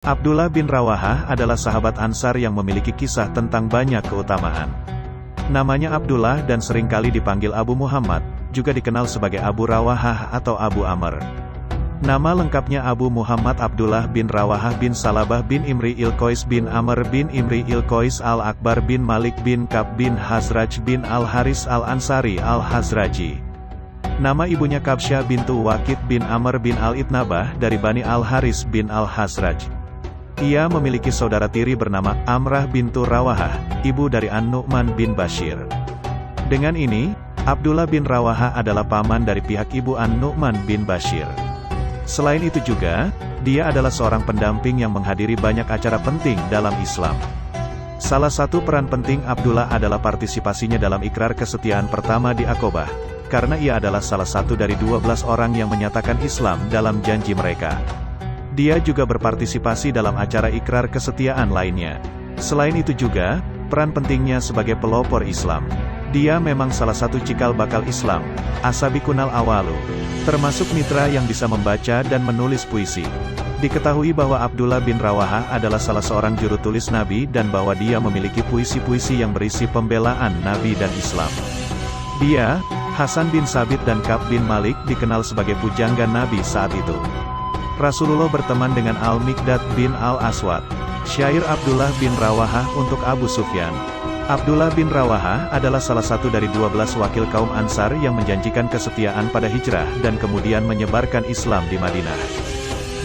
Abdullah bin Rawahah adalah sahabat Ansar yang memiliki kisah tentang banyak keutamaan. Namanya Abdullah dan seringkali dipanggil Abu Muhammad, juga dikenal sebagai Abu Rawahah atau Abu Amr. Nama lengkapnya Abu Muhammad Abdullah bin Rawahah bin Salabah bin Imri il-Qais bin Amr bin Imri il-Qais al-Akbar bin Malik bin Kab bin Hazraj bin al-Haris al-Ansari al-Hazraji. Nama ibunya Kabsyah bintu Waqid bin Amr bin al-Itnabah dari Bani al-Haris bin al-Hazraj. Ia memiliki saudara tiri bernama Amrah bintu Rawahah, ibu dari An-Nu'man bin Bashir. Dengan ini, Abdullah bin Rawahah adalah paman dari pihak ibu An-Nu'man bin Bashir. Selain itu juga, dia adalah seorang pendamping yang menghadiri banyak acara penting dalam Islam. Salah satu peran penting Abdullah adalah partisipasinya dalam ikrar kesetiaan pertama di Aqobah, karena ia adalah salah satu dari 12 orang yang menyatakan Islam dalam janji mereka. Dia juga berpartisipasi dalam acara ikrar kesetiaan lainnya. Selain itu juga, peran pentingnya sebagai pelopor Islam. Dia memang salah satu cikal bakal Islam, Asabiqunal Awalu, termasuk mitra yang bisa membaca dan menulis puisi. Diketahui bahwa Abdullah bin Rawahah adalah salah seorang juru tulis Nabi dan bahwa dia memiliki puisi-puisi yang berisi pembelaan Nabi dan Islam. Dia, Hasan bin Sabit dan Ka'b bin Malik dikenal sebagai pujangga Nabi saat itu. Rasulullah berteman dengan Al-Miqdad bin Al-Aswad, syair Abdullah bin Rawahah untuk Abu Sufyan. Abdullah bin Rawahah adalah salah satu dari 12 wakil kaum Ansar yang menjanjikan kesetiaan pada hijrah dan kemudian menyebarkan Islam di Madinah.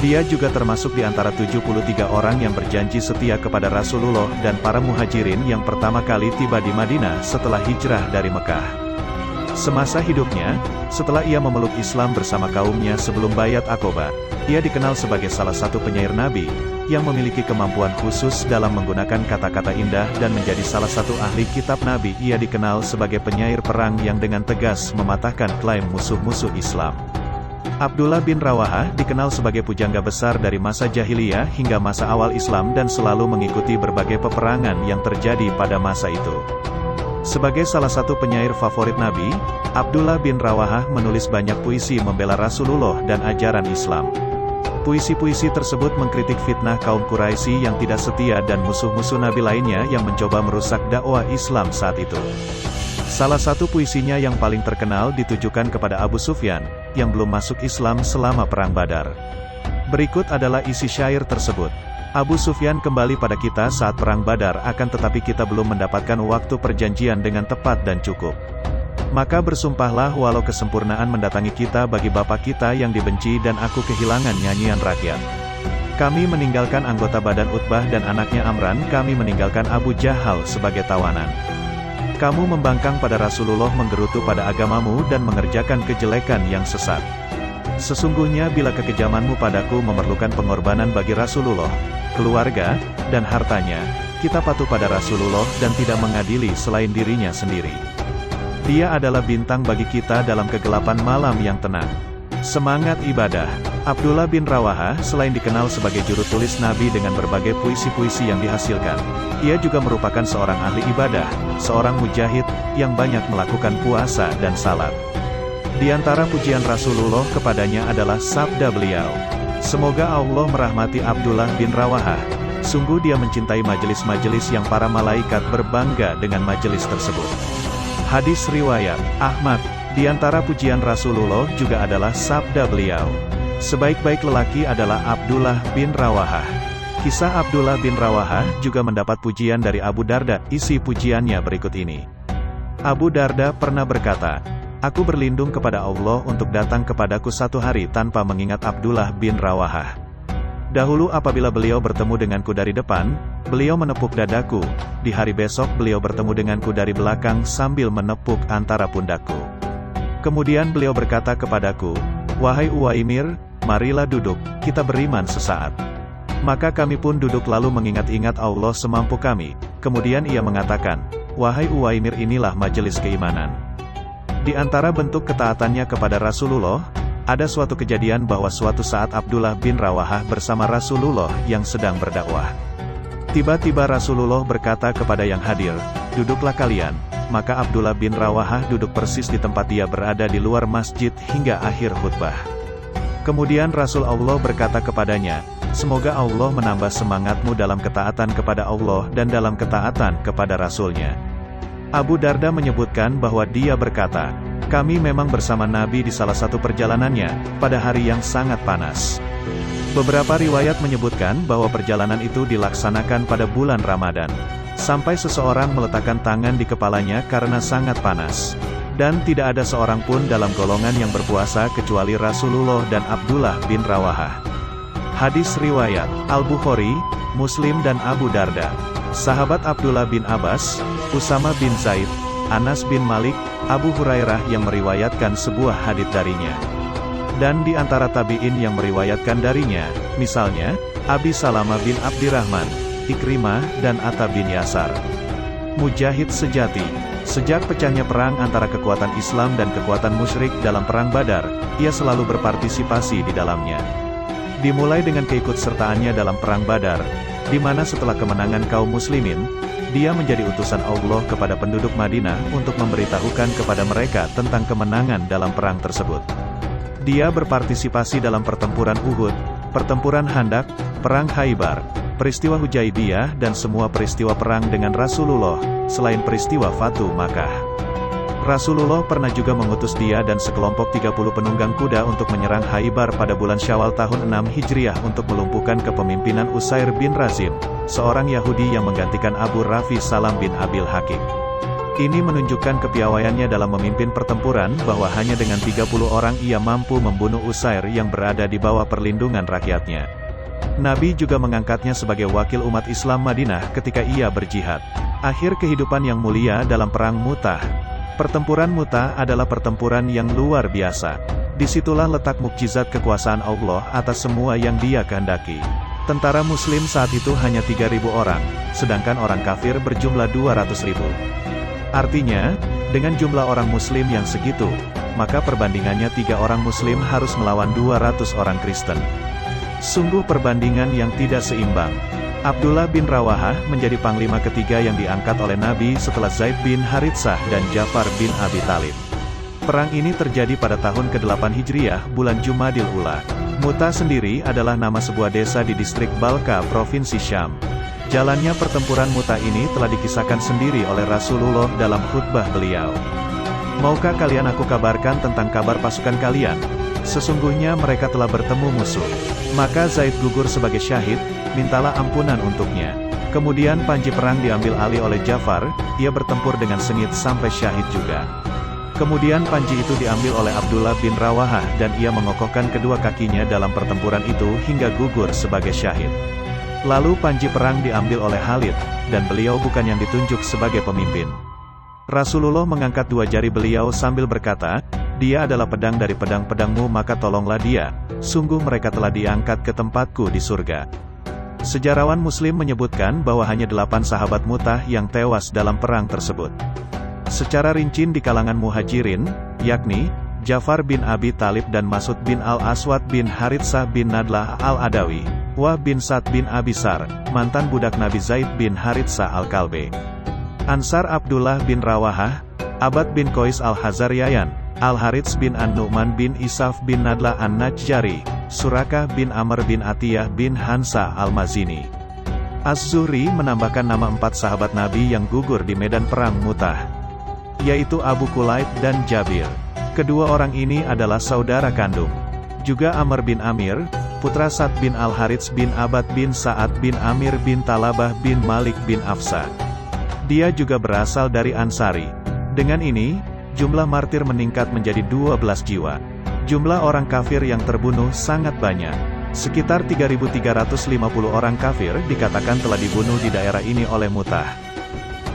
Dia juga termasuk di antara 73 orang yang berjanji setia kepada Rasulullah dan para muhajirin yang pertama kali tiba di Madinah setelah hijrah dari Mekah. Semasa hidupnya, setelah ia memeluk Islam bersama kaumnya sebelum Bayat Aqobah, ia dikenal sebagai salah satu penyair Nabi, yang memiliki kemampuan khusus dalam menggunakan kata-kata indah dan menjadi salah satu ahli kitab Nabi. Ia dikenal sebagai penyair perang yang dengan tegas mematahkan klaim musuh-musuh Islam. Abdullah bin Rawahah dikenal sebagai pujangga besar dari masa jahiliyah hingga masa awal Islam dan selalu mengikuti berbagai peperangan yang terjadi pada masa itu. Sebagai salah satu penyair favorit Nabi, Abdullah bin Rawahah menulis banyak puisi membela Rasulullah dan ajaran Islam. Puisi-puisi tersebut mengkritik fitnah kaum Quraisy yang tidak setia dan musuh-musuh Nabi lainnya yang mencoba merusak dakwah Islam saat itu. Salah satu puisinya yang paling terkenal ditujukan kepada Abu Sufyan, yang belum masuk Islam selama Perang Badar. Berikut adalah isi syair tersebut. Abu Sufyan kembali pada kita saat Perang Badar akan tetapi kita belum mendapatkan waktu perjanjian dengan tepat dan cukup. Maka bersumpahlah walau kesempurnaan mendatangi kita bagi bapak kita yang dibenci dan aku kehilangan nyanyian rakyat. Kami meninggalkan anggota badan Utbah dan anaknya Amran, kami meninggalkan Abu Jahal sebagai tawanan. Kamu membangkang pada Rasulullah, menggerutu pada agamamu dan mengerjakan kejelekan yang sesat. Sesungguhnya bila kekejamanmu padaku memerlukan pengorbanan bagi Rasulullah, keluarga, dan hartanya, kita patuh pada Rasulullah dan tidak mengadili selain dirinya sendiri. Dia adalah bintang bagi kita dalam kegelapan malam yang tenang. Semangat ibadah. Abdullah bin Rawahah selain dikenal sebagai juru tulis Nabi dengan berbagai puisi-puisi yang dihasilkan, ia juga merupakan seorang ahli ibadah, seorang mujahid, yang banyak melakukan puasa dan salat. Di antara pujian Rasulullah kepadanya adalah sabda beliau, "Semoga Allah merahmati Abdullah bin Rawahah, sungguh dia mencintai majelis-majelis yang para malaikat berbangga dengan majelis tersebut." Hadis riwayat Ahmad. Di antara pujian Rasulullah juga adalah sabda beliau, "Sebaik-baik lelaki adalah Abdullah bin Rawahah." Kisah Abdullah bin Rawahah juga mendapat pujian dari Abu Darda. Isi pujiannya berikut ini. Abu Darda pernah berkata, "Aku berlindung kepada Allah untuk datang kepadaku satu hari tanpa mengingat Abdullah bin Rawahah. Dahulu apabila beliau bertemu denganku dari depan, beliau menepuk dadaku, di hari besok beliau bertemu denganku dari belakang sambil menepuk antara pundakku. Kemudian beliau berkata kepadaku, 'Wahai Uwaimir, marilah duduk, kita beriman sesaat.' Maka kami pun duduk lalu mengingat-ingat Allah semampu kami. Kemudian ia mengatakan, 'Wahai Uwaimir, inilah majelis keimanan.'" Di antara bentuk ketaatannya kepada Rasulullah, ada suatu kejadian bahwa suatu saat Abdullah bin Rawahah bersama Rasulullah yang sedang berdakwah. Tiba-tiba Rasulullah berkata kepada yang hadir, "Duduklah kalian." Maka Abdullah bin Rawahah duduk persis di tempat dia berada di luar masjid hingga akhir khutbah. Kemudian Rasul Allah berkata kepadanya, "Semoga Allah menambah semangatmu dalam ketaatan kepada Allah dan dalam ketaatan kepada Rasul-Nya." Abu Darda menyebutkan bahwa dia berkata, "Kami memang bersama Nabi di salah satu perjalanannya, pada hari yang sangat panas." Beberapa riwayat menyebutkan bahwa perjalanan itu dilaksanakan pada bulan Ramadan. Sampai seseorang meletakkan tangan di kepalanya karena sangat panas. Dan tidak ada seorang pun dalam golongan yang berpuasa kecuali Rasulullah dan Abdullah bin Rawahah. Hadis riwayat Al-Bukhari, Muslim dan Abu Darda. Sahabat Abdullah bin Abbas, Usama bin Zaid, Anas bin Malik, Abu Hurairah yang meriwayatkan sebuah hadits darinya. Dan di antara tabi'in yang meriwayatkan darinya, misalnya, Abi Salamah bin Abdirrahman, Ikrimah, dan Atta bin Yasar. Mujahid sejati. Sejak pecahnya perang antara kekuatan Islam dan kekuatan musyrik dalam Perang Badar, ia selalu berpartisipasi di dalamnya. Dimulai dengan keikutsertaannya dalam Perang Badar, di mana setelah kemenangan kaum muslimin, dia menjadi utusan Allah kepada penduduk Madinah untuk memberitahukan kepada mereka tentang kemenangan dalam perang tersebut. Dia berpartisipasi dalam pertempuran Uhud, pertempuran Handak, Perang Khaybar, peristiwa Hujaibiyah dan semua peristiwa perang dengan Rasulullah, selain peristiwa Fatu Makkah. Rasulullah pernah juga mengutus dia dan sekelompok 30 penunggang kuda untuk menyerang Khaybar pada bulan Syawal tahun 6 Hijriah untuk melumpuhkan kepemimpinan Usair bin Razim, seorang Yahudi yang menggantikan Abu Rafi Salam bin Abil Hakim. Ini menunjukkan kepiawaiannya dalam memimpin pertempuran bahwa hanya dengan 30 orang ia mampu membunuh Usair yang berada di bawah perlindungan rakyatnya. Nabi juga mengangkatnya sebagai wakil umat Islam Madinah ketika ia berjihad. Akhir kehidupan yang mulia dalam Perang Mu'tah. Pertempuran Mu'tah adalah pertempuran yang luar biasa. Disitulah letak mukjizat kekuasaan Allah atas semua yang Dia kehendaki. Tentara Muslim saat itu hanya 3.000 orang, sedangkan orang kafir berjumlah 200.000. Artinya, dengan jumlah orang Muslim yang segitu, maka perbandingannya 3 orang Muslim harus melawan 200 orang Kristen. Sungguh perbandingan yang tidak seimbang. Abdullah bin Rawahah menjadi panglima ketiga yang diangkat oleh Nabi setelah Zaid bin Haritsah dan Ja'far bin Abi Thalib. Perang ini terjadi pada tahun ke-8 Hijriah, bulan Jumadil Ula. Mu'tah sendiri adalah nama sebuah desa di distrik Balka, Provinsi Syam. Jalannya pertempuran Mu'tah ini telah dikisahkan sendiri oleh Rasulullah dalam khutbah beliau. "Maukah kalian aku kabarkan tentang kabar pasukan kalian? Sesungguhnya mereka telah bertemu musuh. Maka Zaid gugur sebagai syahid, mintalah ampunan untuknya. Kemudian panji perang diambil alih oleh Ja'far, ia bertempur dengan sengit sampai syahid juga. Kemudian panji itu diambil oleh Abdullah bin Rawahah dan ia mengokohkan kedua kakinya dalam pertempuran itu hingga gugur sebagai syahid. Lalu panji perang diambil oleh Khalid, dan beliau bukan yang ditunjuk sebagai pemimpin. Rasulullah mengangkat 2 jari beliau sambil berkata, 'Dia adalah pedang dari pedang-pedangmu maka tolonglah dia, sungguh mereka telah diangkat ke tempatku di surga.'" Sejarawan Muslim menyebutkan bahwa hanya 8 sahabat Mu'tah yang tewas dalam perang tersebut. Secara rinci di kalangan muhajirin, yakni, Ja'far bin Abi Thalib dan Mas'ud bin Al-Aswad bin Haritsah bin Nadlah Al-Adawi, Wah bin Sa'd bin Abisar, mantan budak Nabi Zaid bin Haritsah Al-Kalbe. Ansar Abdullah bin Rawahah, Abad bin Qais Al-Hazaryayan, Al-Harits bin An-Nu'man bin Isaf bin Nadla An-Najjari, Surakah bin Amr bin Atiyah bin Hansa Al-Mazini. Az-Zuhri menambahkan nama 4 sahabat Nabi yang gugur di medan perang Mu'tah, yaitu Abu Kulaib dan Jabir. Kedua orang ini adalah saudara kandung. Juga Amr bin Amir, putra Sa'd bin Al-Harits bin Abad bin Sa'ad bin Amir bin Talabah bin Malik bin Afsa. Dia juga berasal dari Ansari. Dengan ini, jumlah martir meningkat menjadi 12 jiwa. Jumlah orang kafir yang terbunuh sangat banyak. Sekitar 3.350 orang kafir dikatakan telah dibunuh di daerah ini oleh Mu'tah.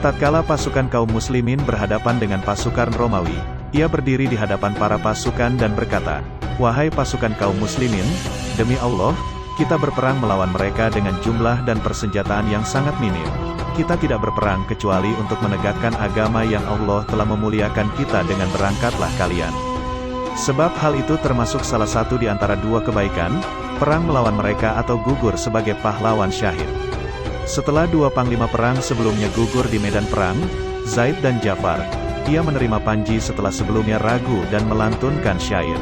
Tatkala pasukan kaum muslimin berhadapan dengan pasukan Romawi, ia berdiri di hadapan para pasukan dan berkata, "Wahai pasukan kaum muslimin, demi Allah, kita berperang melawan mereka dengan jumlah dan persenjataan yang sangat minim. Kita tidak berperang kecuali untuk menegakkan agama yang Allah telah memuliakan kita dengan berangkatlah kalian. Sebab hal itu termasuk salah satu di antara 2 kebaikan, perang melawan mereka atau gugur sebagai pahlawan syahid." Setelah 2 panglima perang sebelumnya gugur di medan perang, Zaid dan Ja'far, ia menerima panji setelah sebelumnya ragu dan melantunkan syair.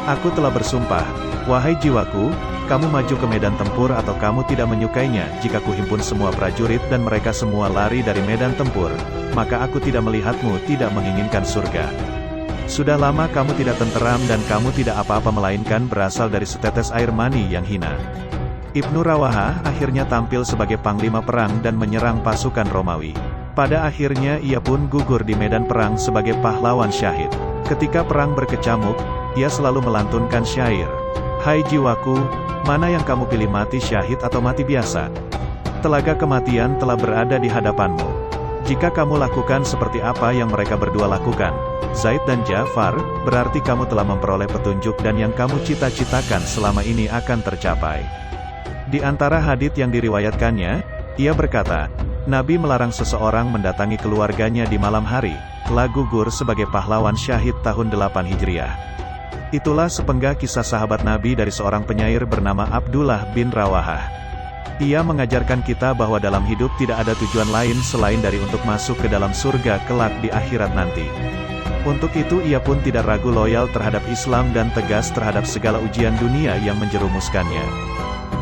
Aku telah bersumpah, wahai jiwaku, kamu maju ke medan tempur atau kamu tidak menyukainya. Jika kuhimpun semua prajurit dan mereka semua lari dari medan tempur, maka aku tidak melihatmu tidak menginginkan surga. Sudah lama kamu tidak tenteram dan kamu tidak apa-apa melainkan berasal dari setetes air mani yang hina. Ibnu Rawahah akhirnya tampil sebagai panglima perang dan menyerang pasukan Romawi. Pada akhirnya ia pun gugur di medan perang sebagai pahlawan syahid. Ketika perang berkecamuk, ia selalu melantunkan syair. Hai jiwaku, mana yang kamu pilih, mati syahid atau mati biasa? Telaga kematian telah berada di hadapanmu. Jika kamu lakukan seperti apa yang mereka berdua lakukan, Zaid dan Ja'far, berarti kamu telah memperoleh petunjuk dan yang kamu cita-citakan selama ini akan tercapai. Di antara hadits yang diriwayatkannya, ia berkata, Nabi melarang seseorang mendatangi keluarganya di malam hari, telah gugur sebagai pahlawan syahid tahun 8 Hijriah. Itulah sepenggal kisah sahabat Nabi dari seorang penyair bernama Abdullah bin Rawahah. Ia mengajarkan kita bahwa dalam hidup tidak ada tujuan lain selain dari untuk masuk ke dalam surga kelak di akhirat nanti. Untuk itu ia pun tidak ragu loyal terhadap Islam dan tegas terhadap segala ujian dunia yang menjerumuskannya.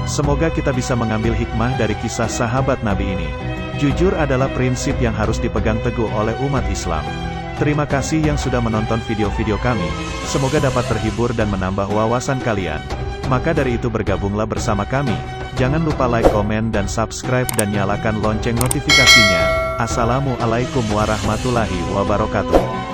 Semoga kita bisa mengambil hikmah dari kisah sahabat Nabi ini. Jujur adalah prinsip yang harus dipegang teguh oleh umat Islam. Terima kasih yang sudah menonton video-video kami, semoga dapat terhibur dan menambah wawasan kalian. Maka dari itu bergabunglah bersama kami, jangan lupa like, komen dan subscribe dan nyalakan lonceng notifikasinya. Assalamualaikum warahmatullahi wabarakatuh.